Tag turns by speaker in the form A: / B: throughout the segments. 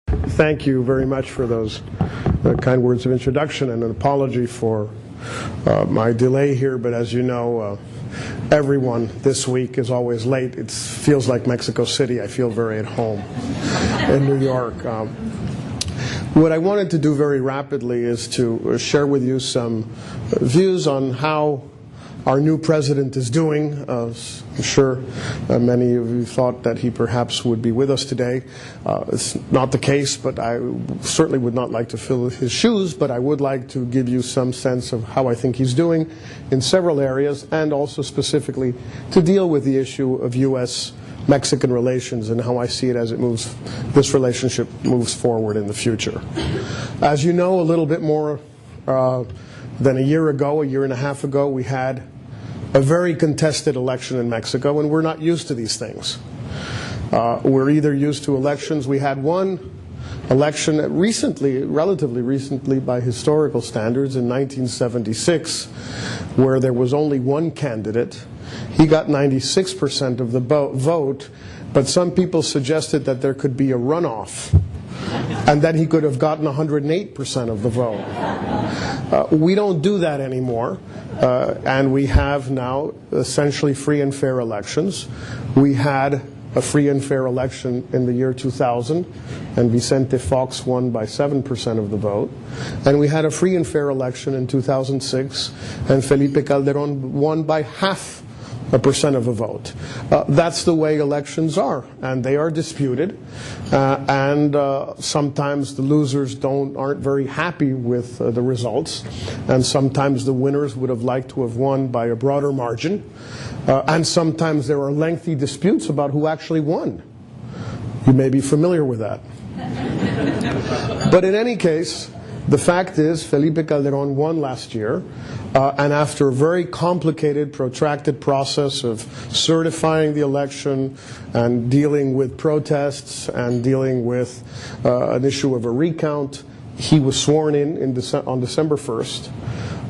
A: Thank you very much for those kind words of introduction, and an apology for my delay here, but as you know, everyone this week is always late. It feels like Mexico City. I feel very at home in New York. What I wanted to do very rapidly is to share with you some views on how our new president is doing. I'm sure many of you thought that he perhaps would be with us today. It's not the case, but I certainly would not like to fill his shoes, but I would like to give you some sense of how I think he's doing in several areas, and also specifically to deal with the issue of U.S.-Mexican relations and how I see it as this relationship moves forward in the future. As you know, a little bit more than a year and a half ago, we had a very contested election in Mexico, and we're not used to these things. We're either used to elections. We had one election relatively recently by historical standards in 1976, where there was only one candidate. He got 96% of the vote, but some people suggested that there could be a runoff, and that he could have gotten 108% of the vote. We don't do that anymore, and we have now essentially free and fair elections. We had a free and fair election in the year 2000, and Vicente Fox won by 7% of the vote. And we had a free and fair election in 2006, and Felipe Calderón won by 0.5% of a vote. That's the way elections are, and they are disputed, and sometimes the losers aren't very happy with the results, and sometimes the winners would have liked to have won by a broader margin, and sometimes there are lengthy disputes about who actually won. You may be familiar with that. But in any case, the fact is Felipe Calderón won last year, and after a very complicated, protracted process of certifying the election and dealing with protests and dealing with an issue of a recount, he was sworn in on December 1st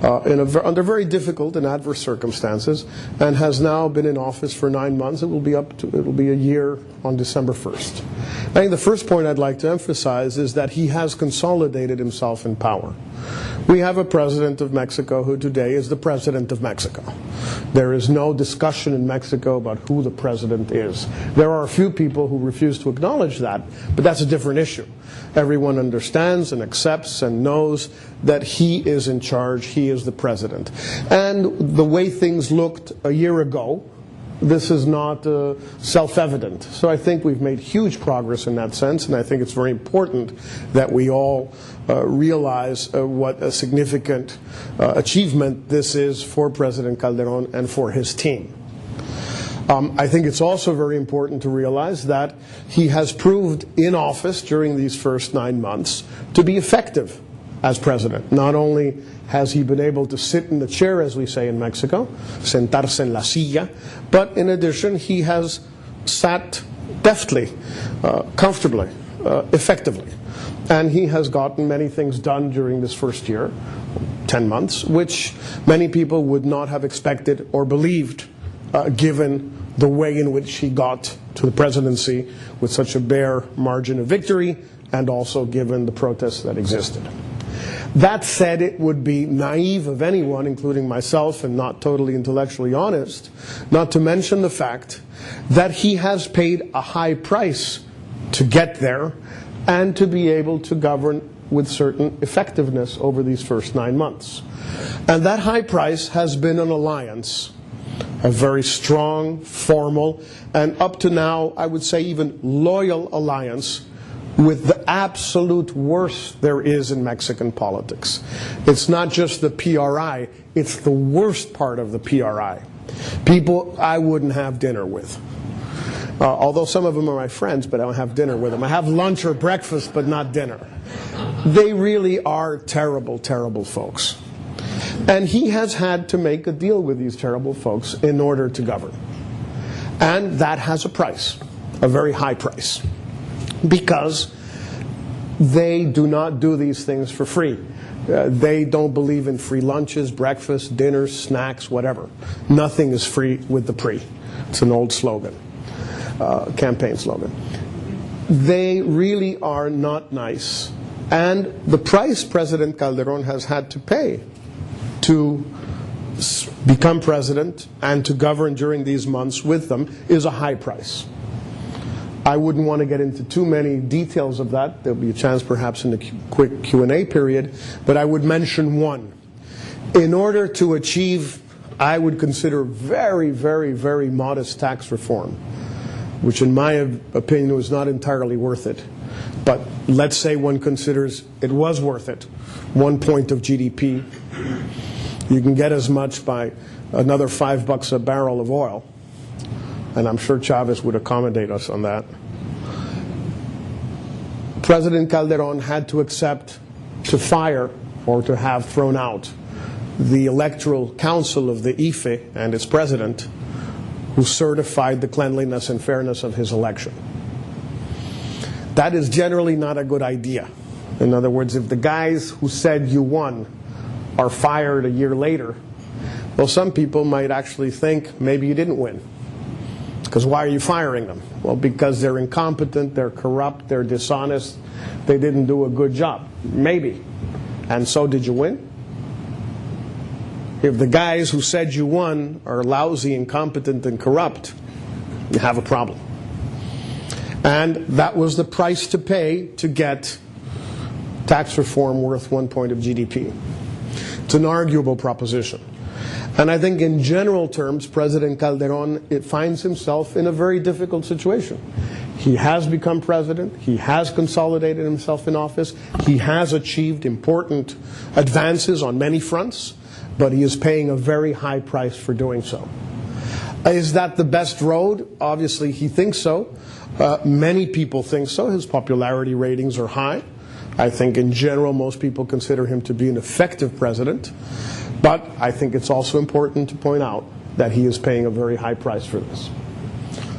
A: under very difficult and adverse circumstances, and has now been in office for 9 months. It will be a year on December 1st. I think the first point I'd like to emphasize is that he has consolidated himself in power. We have a president of Mexico who today is the president of Mexico. There is no discussion in Mexico about who the president is. There are a few people who refuse to acknowledge that, but that's a different issue. Everyone understands and accepts and knows that he is in charge, he is the president. And the way things looked a year ago, this is not self-evident. So I think we've made huge progress in that sense, and I think it's very important that we all realize what a significant achievement this is for President Calderón and for his team. I think it's also very important to realize that he has proved in office during these first 9 months to be effective as president. Not only has he been able to sit in the chair, as we say in Mexico, sentarse en la silla, but in addition he has sat deftly, comfortably, effectively. And he has gotten many things done during this first year, 10 months, which many people would not have expected or believed, given the way in which he got to the presidency with such a bare margin of victory, and also given the protests that existed. That said, it would be naive of anyone, including myself, and not totally intellectually honest, not to mention the fact that he has paid a high price to get there and to be able to govern with certain effectiveness over these first 9 months. And that high price has been an alliance, a very strong, formal, and up to now, I would say even loyal alliance with the absolute worst there is in Mexican politics. It's not just the PRI, it's the worst part of the PRI. People I wouldn't have dinner with. Although some of them are my friends, but I don't have dinner with them. I have lunch or breakfast, but not dinner. They really are terrible, terrible folks. And he has had to make a deal with these terrible folks in order to govern. And that has a price, a very high price. Because they do not do these things for free. They don't believe in free lunches, breakfast, dinners, snacks, whatever. Nothing is free with the PRI. It's an old slogan, campaign slogan. They really are not nice. And the price President Calderón has had to pay to become president and to govern during these months with them is a high price. I wouldn't want to get into too many details of that. There'll be a chance perhaps in the quick Q&A period, but I would mention one. In order to achieve, I would consider very, very, very modest tax reform, which in my opinion was not entirely worth it. But let's say one considers it was worth it. 1 point of GDP. You can get as much by another $5 a barrel of oil. And I'm sure Chavez would accommodate us on that. President Calderón had to accept to fire or to have thrown out the Electoral Council of the IFE and its president, who certified the cleanliness and fairness of his election. That is generally not a good idea. In other words, if the guys who said you won are fired a year later, well, some people might actually think maybe you didn't win. Because why are you firing them? Well, because they're incompetent, they're corrupt, they're dishonest, they didn't do a good job. Maybe. And so did you win? If the guys who said you won are lousy, incompetent, and corrupt, you have a problem. And that was the price to pay to get tax reform worth 1 point of GDP. It's an arguable proposition. And I think in general terms, President Calderón finds himself in a very difficult situation. He has become president. He has consolidated himself in office. He has achieved important advances on many fronts, but he is paying a very high price for doing so. Is that the best road? Obviously, he thinks so. Many people think so. His popularity ratings are high. I think in general, most people consider him to be an effective president. But I think it's also important to point out that he is paying a very high price for this.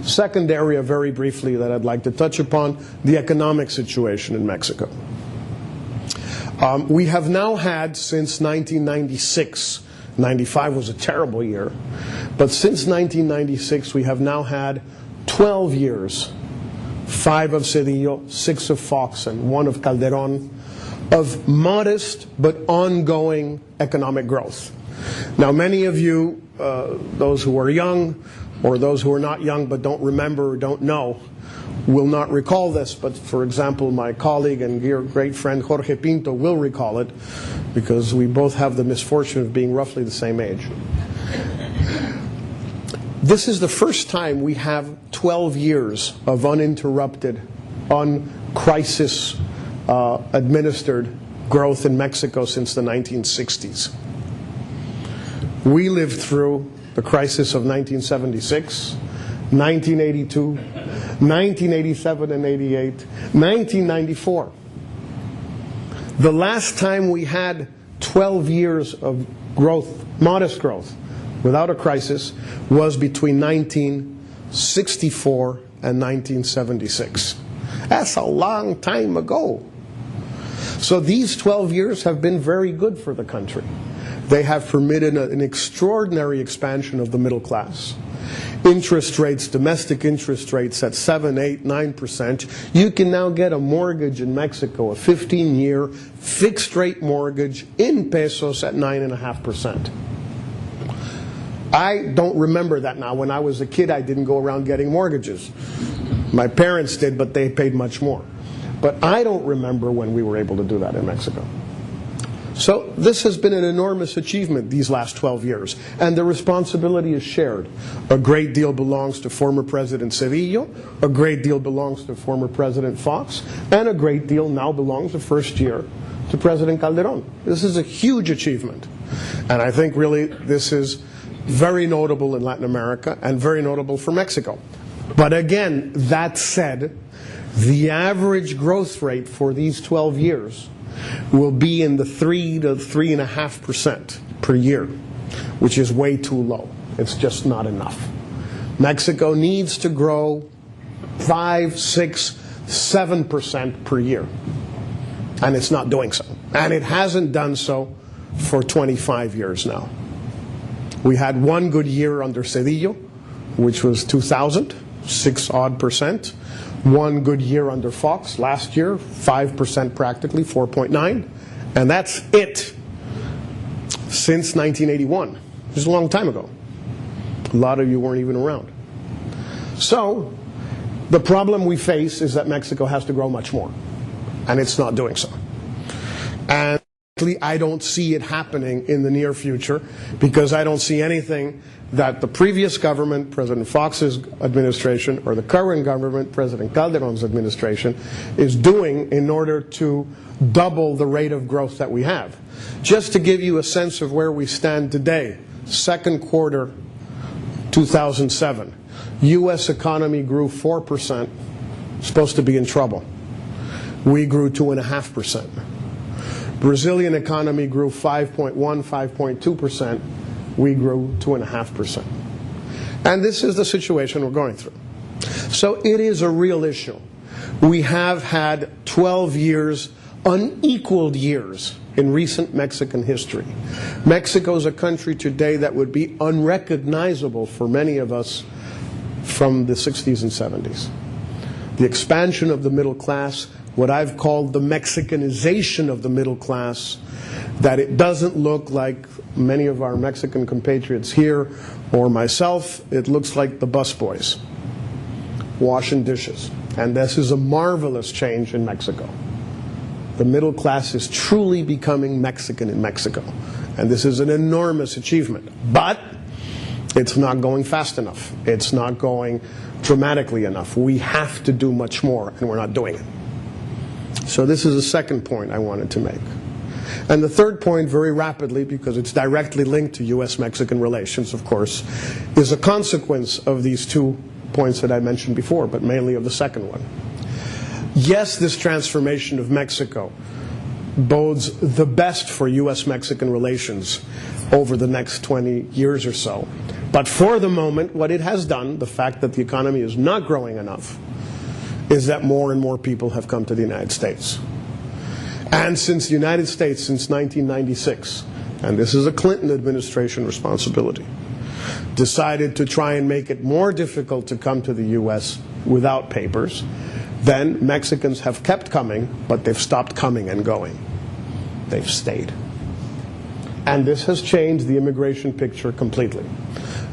A: Second area, very briefly, that I'd like to touch upon, the economic situation in Mexico. We have now had, since 1996, 95 was a terrible year, but since 1996 we have now had 12 years, 5 of Cedillo, 6 of Fox, and 1 of Calderón, of modest but ongoing economic growth. Now, many of you, those who are young, or those who are not young but don't remember or don't know, will not recall this, but for example, my colleague and dear great friend Jorge Pinto will recall it, because we both have the misfortune of being roughly the same age. This is the first time we have 12 years of uninterrupted, un-crisis administered growth in Mexico since the 1960s. We lived through the crisis of 1976, 1982, 1987 and 88, 1994. The last time we had 12 years of growth, modest growth, without a crisis, was between 1964 and 1976. That's a long time ago. So these 12 years have been very good for the country. They have permitted an extraordinary expansion of the middle class. Interest rates, domestic interest rates at 7, 8, 9%. You can now get a mortgage in Mexico, a 15-year fixed rate mortgage in pesos at 9.5%. I don't remember that now. When I was a kid, I didn't go around getting mortgages. My parents did, but they paid much more. But I don't remember when we were able to do that in Mexico. So this has been an enormous achievement these last 12 years, and the responsibility is shared. A great deal belongs to former President Cedillo, a great deal belongs to former President Fox, and a great deal now belongs the first year to President Calderón. This is a huge achievement, and I think really this is very notable in Latin America and very notable for Mexico. But again, that said, the average growth rate for these 12 years will be in the 3 to 3.5% per year, which is way too low. It's just not enough. Mexico needs to grow 5, 6, 7% per year, and it's not doing so. And it hasn't done so for 25 years now. We had one good year under Cedillo, which was 2000, 6 odd percent. one good year under Fox. Last year, 5% practically, 4.9. And that's it since 1981. Just a long time ago. A lot of you weren't even around. So the problem we face is that Mexico has to grow much more. And it's not doing so. And I don't see it happening in the near future because I don't see anything that the previous government, President Fox's administration, or the current government, President Calderon's administration, is doing in order to double the rate of growth that we have. Just to give you a sense of where we stand today, second quarter 2007, U.S. economy grew 4%, supposed to be in trouble. We grew 2.5%. Brazilian economy grew 5.1, 5.2%. We grew 2.5%. And this is the situation we're going through. So it is a real issue. We have had 12 years, unequaled years, in recent Mexican history. Mexico is a country today that would be unrecognizable for many of us from the 60s and 70s. The expansion of the middle class, what I've called the Mexicanization of the middle class, that it doesn't look like many of our Mexican compatriots here or myself. It looks like the busboys washing dishes. And this is a marvelous change in Mexico. The middle class is truly becoming Mexican in Mexico. And this is an enormous achievement. But it's not going fast enough. It's not going dramatically enough. We have to do much more, and we're not doing it. So this is the second point I wanted to make. And the third point, very rapidly, because it's directly linked to U.S.-Mexican relations, of course, is a consequence of these 2 points that I mentioned before, but mainly of the second one. Yes, this transformation of Mexico bodes the best for U.S.-Mexican relations over the next 20 years or so. But for the moment, what it has done, the fact that the economy is not growing enough, is that more and more people have come to the United States. And since the United States, since 1996, and this is a Clinton administration responsibility, decided to try and make it more difficult to come to the U.S. without papers, then Mexicans have kept coming, but they've stopped coming and going. They've stayed. And this has changed the immigration picture completely.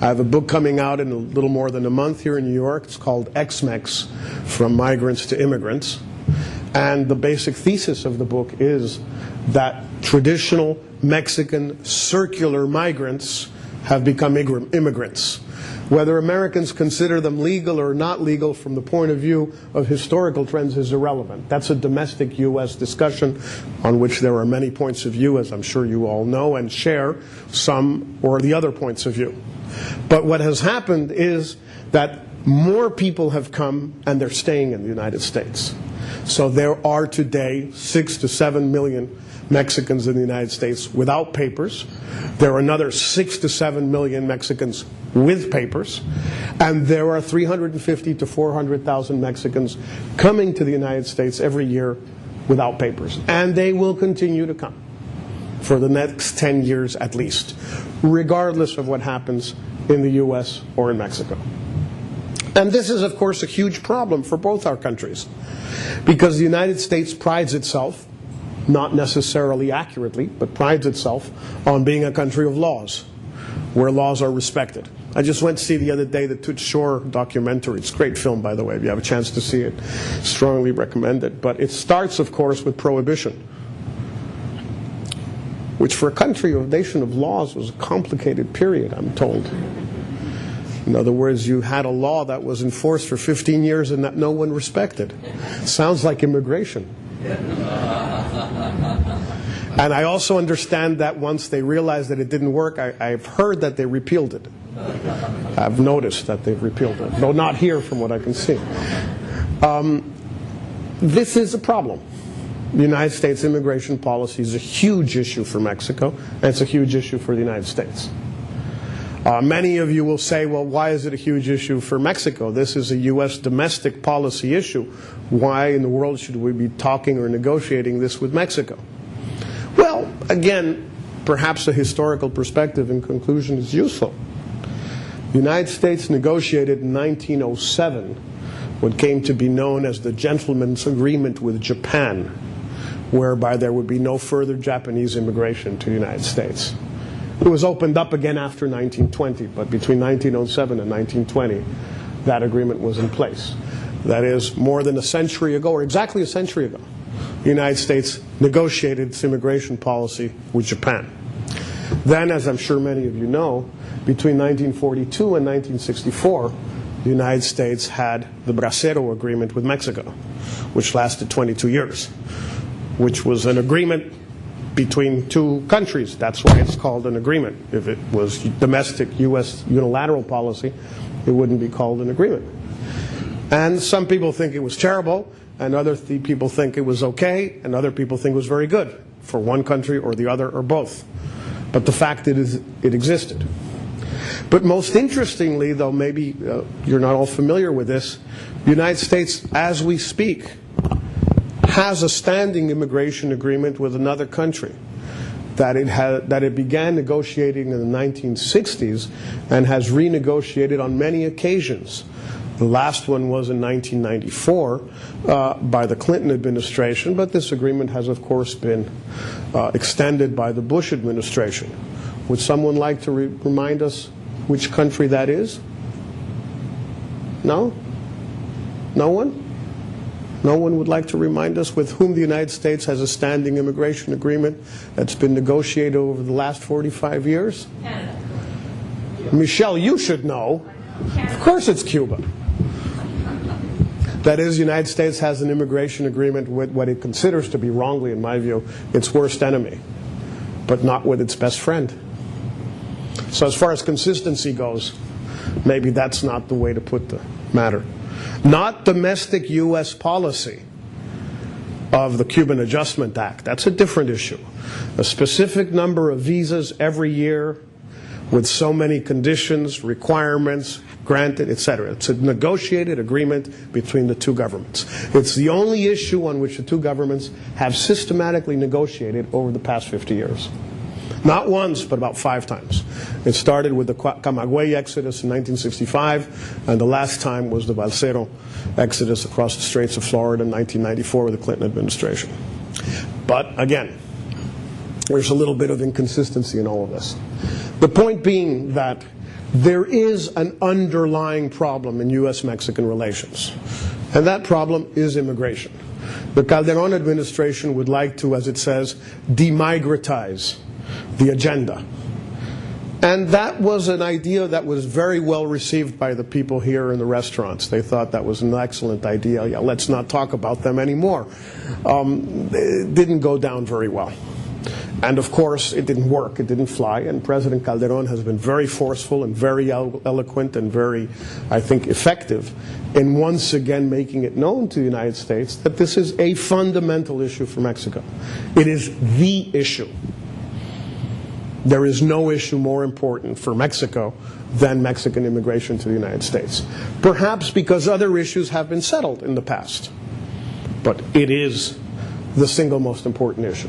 A: I have a book coming out in a little more than a month here in New York. It's called Ex-Mex, From Migrants to Immigrants. And the basic thesis of the book is that traditional Mexican circular migrants have become immigrants. Whether Americans consider them legal or not legal from the point of view of historical trends is irrelevant. That's a domestic U.S. discussion on which there are many points of view, as I'm sure you all know and share some or the other points of view. But what has happened is that more people have come and they're staying in the United States. So there are today 6 to 7 million Mexicans in the United States without papers. There are another 6 to 7 million Mexicans with papers. And there are 350 to 400,000 Mexicans coming to the United States every year without papers. And they will continue to come for the next 10 years at least, regardless of what happens in the U.S. or in Mexico. And this is, of course, a huge problem for both our countries, because the United States prides itself, not necessarily accurately, but prides itself on being a country of laws, where laws are respected. I just went to see the other day the Toots Shor documentary. It's a great film, by the way, if you have a chance to see it. Strongly recommend it. But it starts, of course, with prohibition, which for a country or a nation of laws was a complicated period, I'm told. In other words, you had a law that was enforced for 15 years and that no one respected. Sounds like immigration. And I also understand that once they realized that it didn't work, I've heard that they repealed it. I've noticed that they've repealed it, though not here from what I can see. This is a problem. The United States immigration policy is a huge issue for Mexico, and it's a huge issue for the United States. Many of you will say, well, why is it a huge issue for Mexico? This is a U.S. domestic policy issue. Why in the world should we be talking or negotiating this with Mexico? Well, again, perhaps a historical perspective in conclusion is useful. The United States negotiated in 1907 what came to be known as the Gentleman's Agreement with Japan, whereby there would be no further Japanese immigration to the United States. It was opened up again after 1920, but between 1907 and 1920, that agreement was in place. That is, more than a century ago, or exactly a century ago, the United States negotiated its immigration policy with Japan. Then, as I'm sure many of you know, between 1942 and 1964, the United States had the Bracero Agreement with Mexico, which lasted 22 years, which was an agreement between two countries. That's why it's called an agreement. If it was domestic U.S. unilateral policy, it wouldn't be called an agreement. And some people think it was terrible, and other people think it was okay, and other people think it was very good for one country or the other or both. But the fact is, it existed. But most interestingly, though maybe you're not all familiar with this, the United States, as we speak, has a standing immigration agreement with another country that it began negotiating in the 1960s and has renegotiated on many occasions. The last one was in 1994 by the Clinton administration, but this agreement has, of course, been extended by the Bush administration. Would someone like to remind us which country that is? No? No one? No one would like to remind us with whom the United States has a standing immigration agreement that's been negotiated over the last 45 years?
B: Canada.
A: Michelle, you should know. Of course it's Cuba. That is, the United States has an immigration agreement with what it considers to be, wrongly in my view, its worst enemy, but not with its best friend. So as far as consistency goes, maybe that's not the way to put the matter. Not domestic U.S. policy of the Cuban Adjustment Act. That's a different issue. A specific number of visas every year with so many conditions, requirements, granted, etc. It's a negotiated agreement between the two governments. It's the only issue on which the two governments have systematically negotiated over the past 50 years. Not once, but about 5 times. It started with the Camagüey exodus in 1965, and the last time was the Bracero exodus across the Straits of Florida in 1994 with the Clinton administration. But again, there's a little bit of inconsistency in all of this. The point being that there is an underlying problem in U.S.-Mexican relations, and that problem is immigration. The Calderón administration would like to, as it says, demigratize the agenda. And that was an idea that was very well received by the people here in the restaurants. They thought that was an excellent idea. Yeah, let's not talk about them anymore. It didn't go down very well. And of course, it didn't work. It didn't fly. And President Calderón has been very forceful and very eloquent and very, I think, effective in once again making it known to the United States that this is a fundamental issue for Mexico. It is the issue. There is no issue more important for Mexico than Mexican immigration to the United States. Perhaps because other issues have been settled in the past. But it is the single most important issue.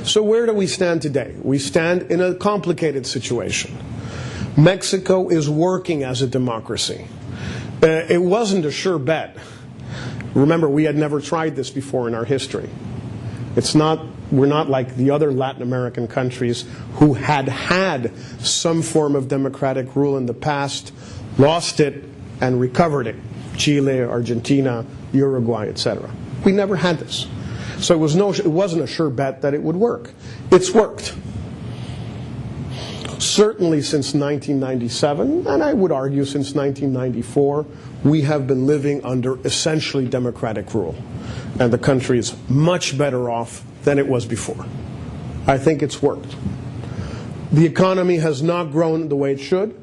A: So where do we stand today? We stand in a complicated situation. Mexico is working as a democracy. It wasn't a sure bet. Remember, we had never tried this before in our history. We're not like the other Latin American countries who had some form of democratic rule in the past, lost it, and recovered it. Chile, Argentina, Uruguay, etc. We never had this. So it wasn't a sure bet that it would work. It's worked. Certainly since 1997, and I would argue since 1994, we have been living under essentially democratic rule. And the country is much better off than it was before. I think it's worked. The economy has not grown the way it should,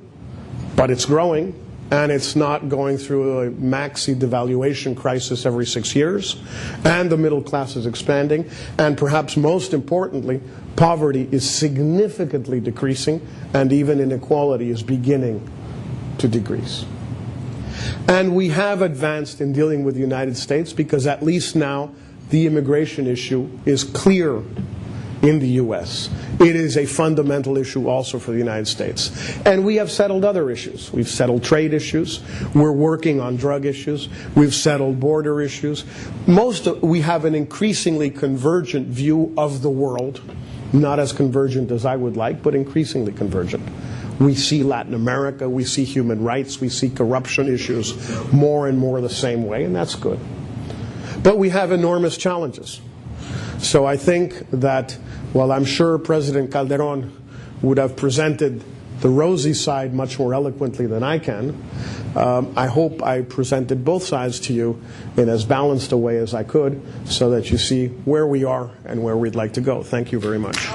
A: but it's growing, and it's not going through a maxi devaluation crisis every 6 years, and the middle class is expanding, and perhaps most importantly, poverty is significantly decreasing, and even inequality is beginning to decrease. And we have advanced in dealing with the United States because at least now the immigration issue is clear in the U.S. It is a fundamental issue also for the United States. And we have settled other issues. We've settled trade issues. We're working on drug issues. We've settled border issues. We have an increasingly convergent view of the world, not as convergent as I would like, but increasingly convergent. We see Latin America, we see human rights, we see corruption issues more and more the same way, and that's good. But we have enormous challenges. So I think that while I'm sure President Calderón would have presented the rosy side much more eloquently than I can, I hope I presented both sides to you in as balanced a way as I could so that you see where we are and where we'd like to go. Thank you very much.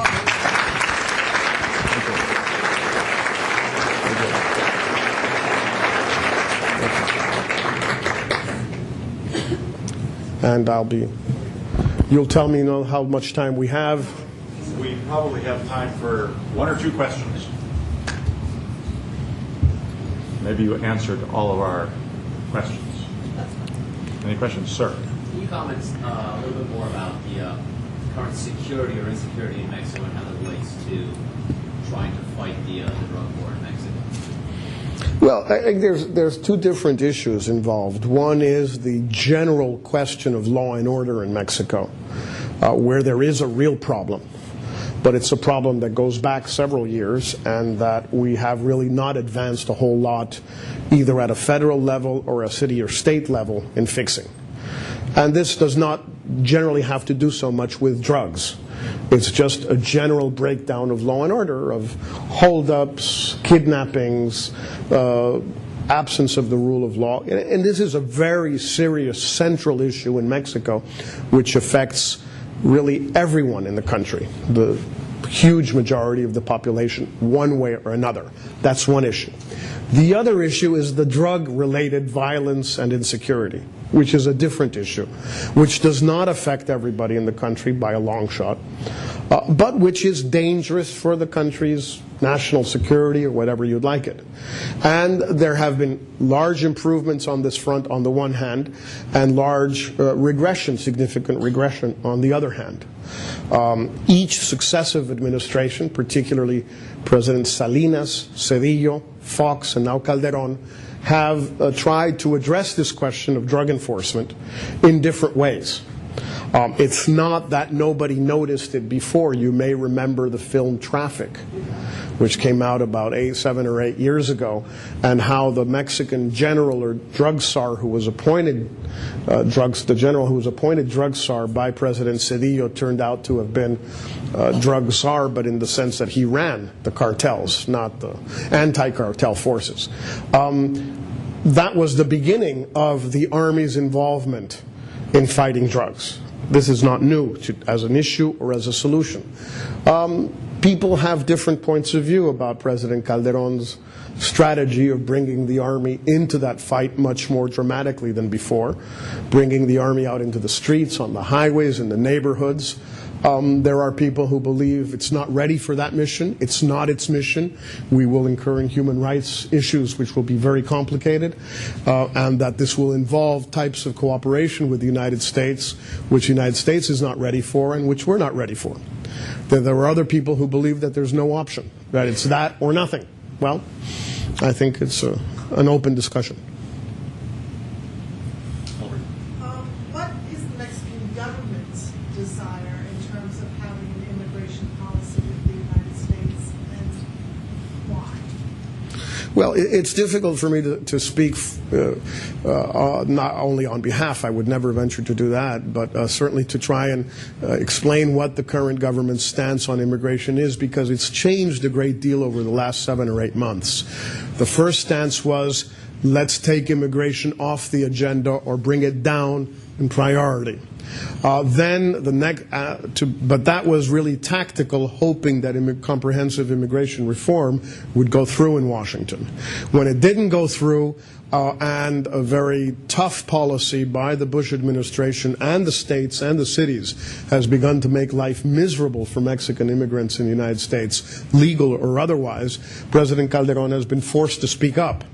A: And you'll tell me how much time we have.
B: We probably have time for one or two questions. Maybe you answered all of our questions. Any questions, sir?
C: Can you comment a little bit more about the current security or insecurity in Mexico and how that relates to trying to fight the drug war in Mexico?
A: Well, I think there's two different issues involved. One is the general question of law and order in Mexico, where there is a real problem. But it's a problem that goes back several years and that we have really not advanced a whole lot either at a federal level or a city or state level in fixing. And this does not generally have to do so much with drugs. It's just a general breakdown of law and order, of holdups, kidnappings, absence of the rule of law. And this is a very serious central issue in Mexico which affects really everyone in the country, the huge majority of the population, one way or another. That's one issue. The other issue is the drug-related violence and insecurity, which is a different issue, which does not affect everybody in the country by a long shot, but which is dangerous for the country's national security or whatever you'd like it. And there have been large improvements on this front on the one hand, and large regression, significant regression on the other hand. Each successive administration, particularly President Salinas, Cedillo, Fox, and now Calderón, have tried to address this question of drug enforcement in different ways. It's not that nobody noticed it before. You may remember the film Traffic, which came out about 7 or 8 years ago, and how the Mexican general or drug czar who was appointed, the general who was appointed drug czar by President Cedillo turned out to have been drug czar, but in the sense that he ran the cartels, not the anti-cartel forces. That was the beginning of the Army's involvement in fighting drugs. This is not new as an issue or as a solution. People have different points of view about President Calderón's strategy of bringing the Army into that fight much more dramatically than before, bringing the Army out into the streets, on the highways, in the neighborhoods. There are people who believe it's not ready for that mission. It's not its mission. We will incur in human rights issues which will be very complicated, and that this will involve types of cooperation with the United States which the United States is not ready for and which we're not ready for. There are other people who believe that there's no option, that it's that or nothing. Well, I think it's an open discussion.
D: What is the Mexican government's desire in terms of having an immigration policy with the United States, and why?
A: Well, it's difficult for me to speak not only on behalf, I would never venture to do that, but certainly to try and explain what the current government's stance on immigration is, because it's changed a great deal over the last 7 or 8 months. The first stance was, let's take immigration off the agenda or bring it down in priority. Then the next, but that was really tactical, hoping that comprehensive immigration reform would go through in Washington. When it didn't go through, and a very tough policy by the Bush administration and the states and the cities has begun to make life miserable for Mexican immigrants in the United States, legal or otherwise, President Calderon has been forced to speak up.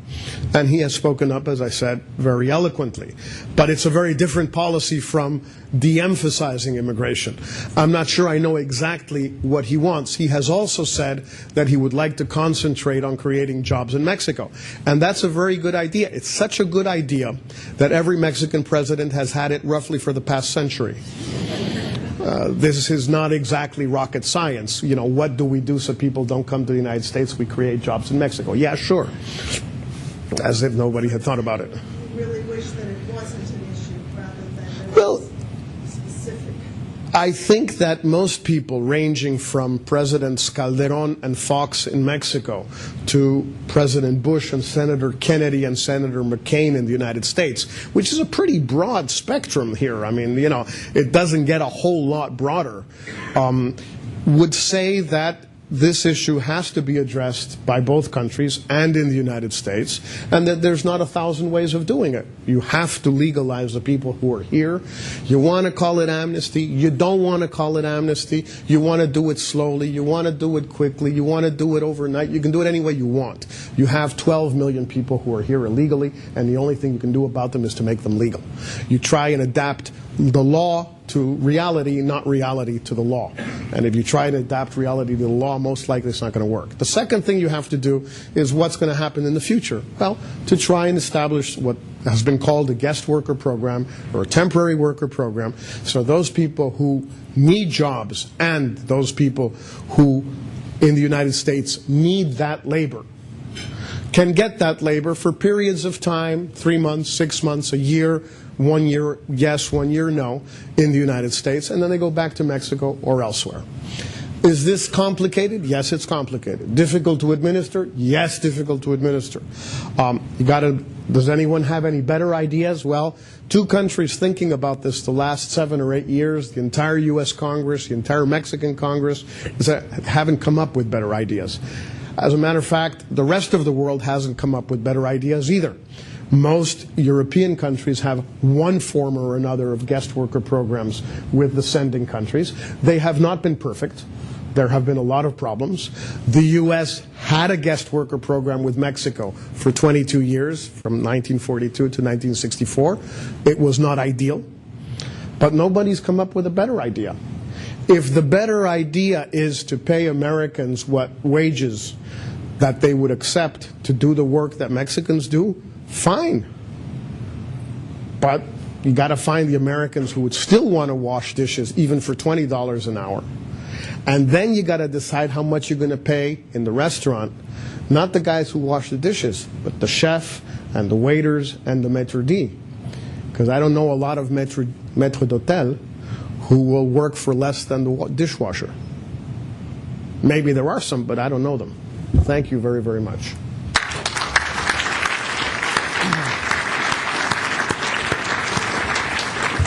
A: And he has spoken up, as I said, very eloquently. But it's a very different policy from de-emphasizing immigration. I'm not sure I know exactly what he wants. He has also said that he would like to concentrate on creating jobs in Mexico. And that's a very good idea. It's such a good idea that every Mexican president has had it roughly for the past century. This is not exactly rocket science. You know, what do we do so people don't come to the United States? We create jobs in Mexico. Yeah, sure. As if nobody had thought about it.
D: You really wish that it wasn't an issue rather than
A: Well,
D: specific.
A: I think that most people, ranging from Presidents Calderon and Fox in Mexico to President Bush and Senator Kennedy and Senator McCain in the United States, which is a pretty broad spectrum here. I mean, you know, it doesn't get a whole lot broader, would say that this issue has to be addressed by both countries and in the United States, and that there's not 1,000 ways of doing it. You have to legalize the people who are here. You want to call it amnesty. You don't want to call it amnesty. You want to do it slowly. You want to do it quickly. You want to do it overnight. You can do it any way you want. You have 12 million people who are here illegally, and the only thing you can do about them is to make them legal. You try and adapt the law to reality, not reality to the law. And if you try to adapt reality to the law, most likely it's not going to work. The second thing you have to do is what's going to happen in the future. Well, to try and establish what has been called a guest worker program or a temporary worker program, so those people who need jobs and those people who in the United States need that labor can get that labor for periods of time, 3 months, 6 months, a year, 1 year yes, 1 year no, in the United States, and then they go back to Mexico or elsewhere. Is this complicated? Yes, it's complicated. Difficult to administer? Yes, difficult to administer. Does anyone have any better ideas? Well, 2 countries thinking about this the last 7 or 8 years, the entire U.S. Congress, the entire Mexican Congress, haven't come up with better ideas. As a matter of fact, the rest of the world hasn't come up with better ideas either. Most European countries have one form or another of guest worker programs with the sending countries. They have not been perfect. There have been a lot of problems. The U.S. had a guest worker program with Mexico for 22 years, from 1942 to 1964. It was not ideal, but nobody's come up with a better idea. If the better idea is to pay Americans what wages that they would accept to do the work that Mexicans do, fine. But you got to find the Americans who would still want to wash dishes even for $20 an hour. And then you got to decide how much you're going to pay in the restaurant, not the guys who wash the dishes, but the chef and the waiters and the maître d'. Because I don't know a lot of maître d'hôtel who will work for less than the dishwasher. Maybe there are some, but I don't know them. Thank you very, very much.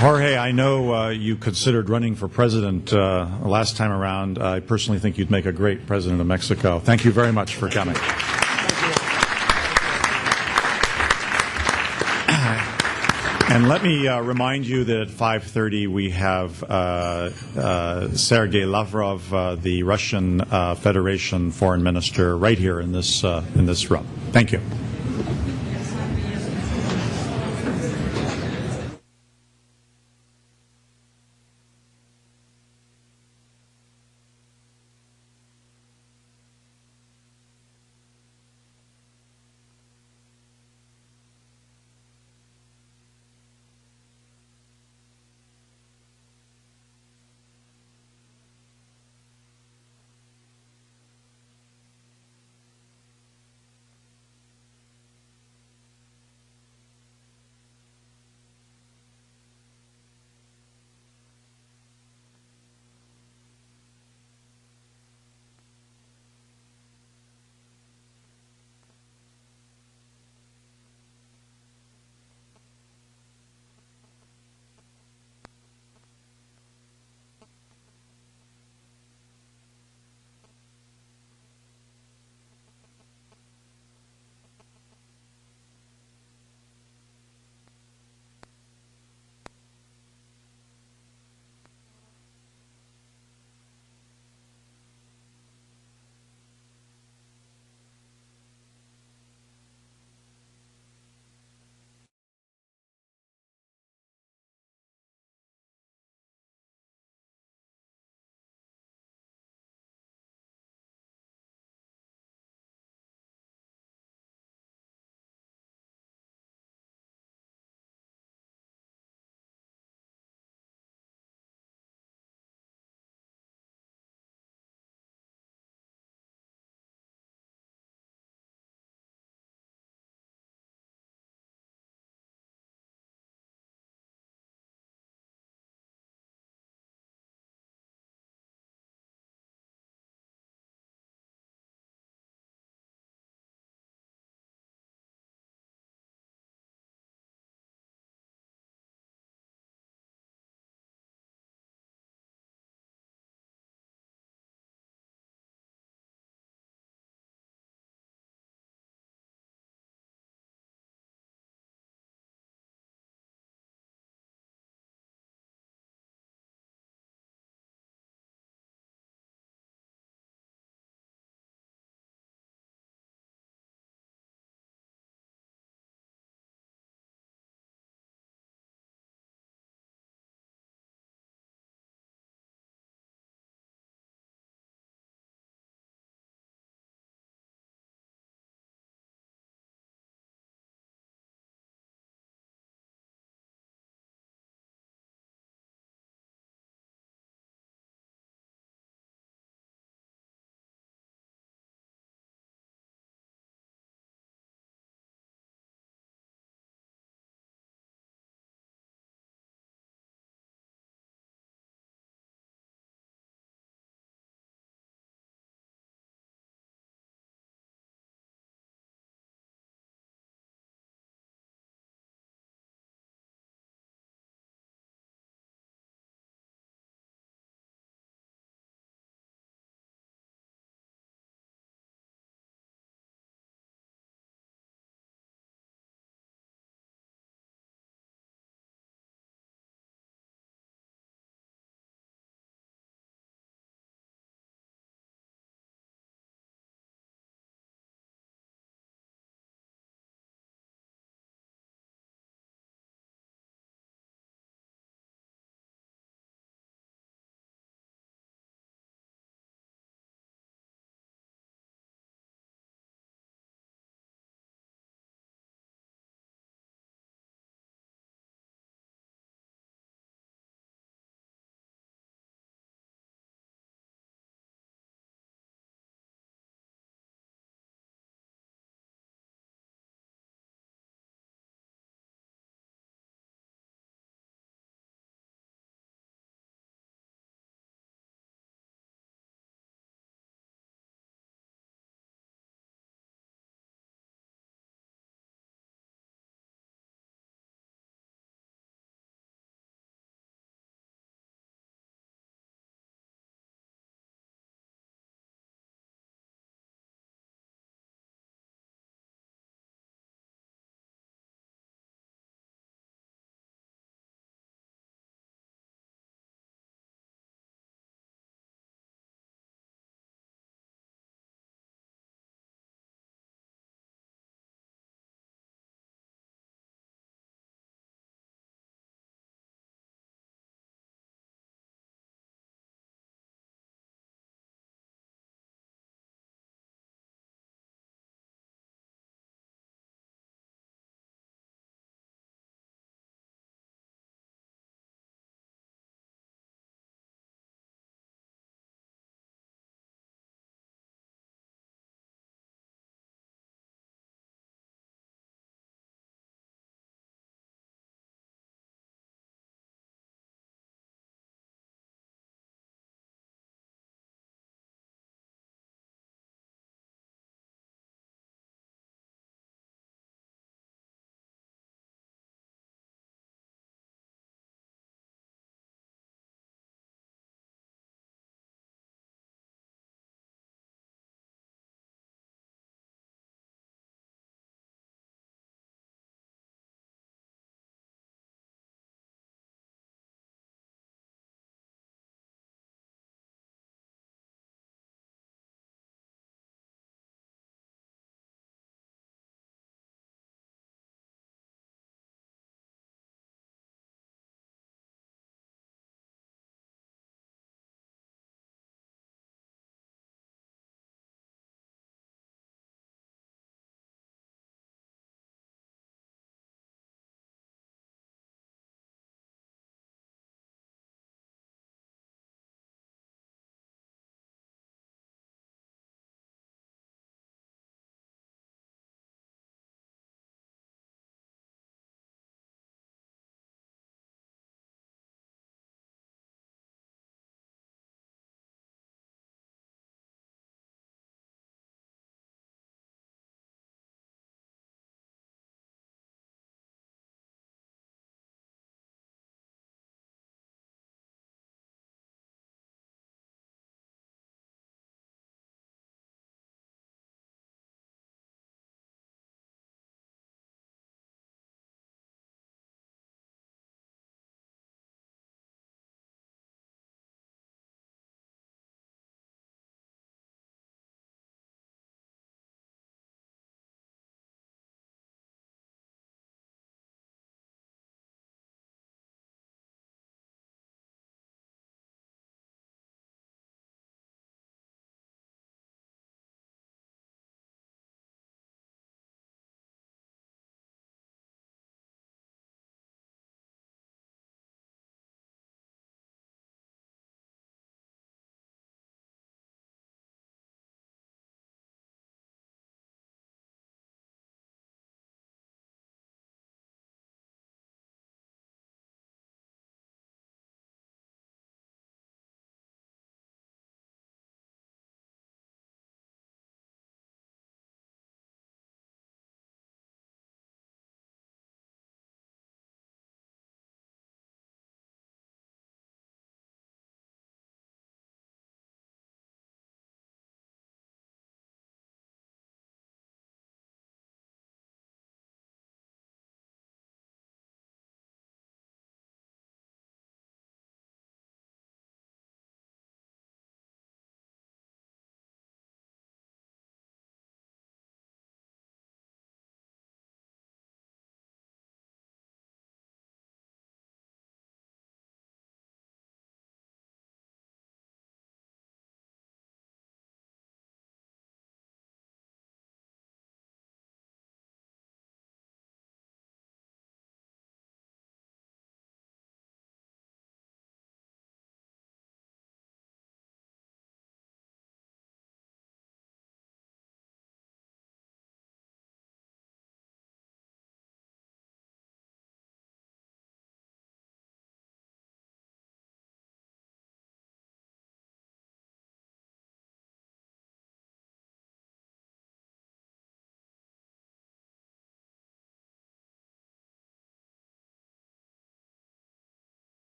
B: Jorge, I know you considered running for president last time around. I personally think you'd make a great president of Mexico. Thank you very much for coming. And let me remind you that at 5:30 we have Sergei Lavrov, the Russian Federation foreign minister, right here in this room. Thank you.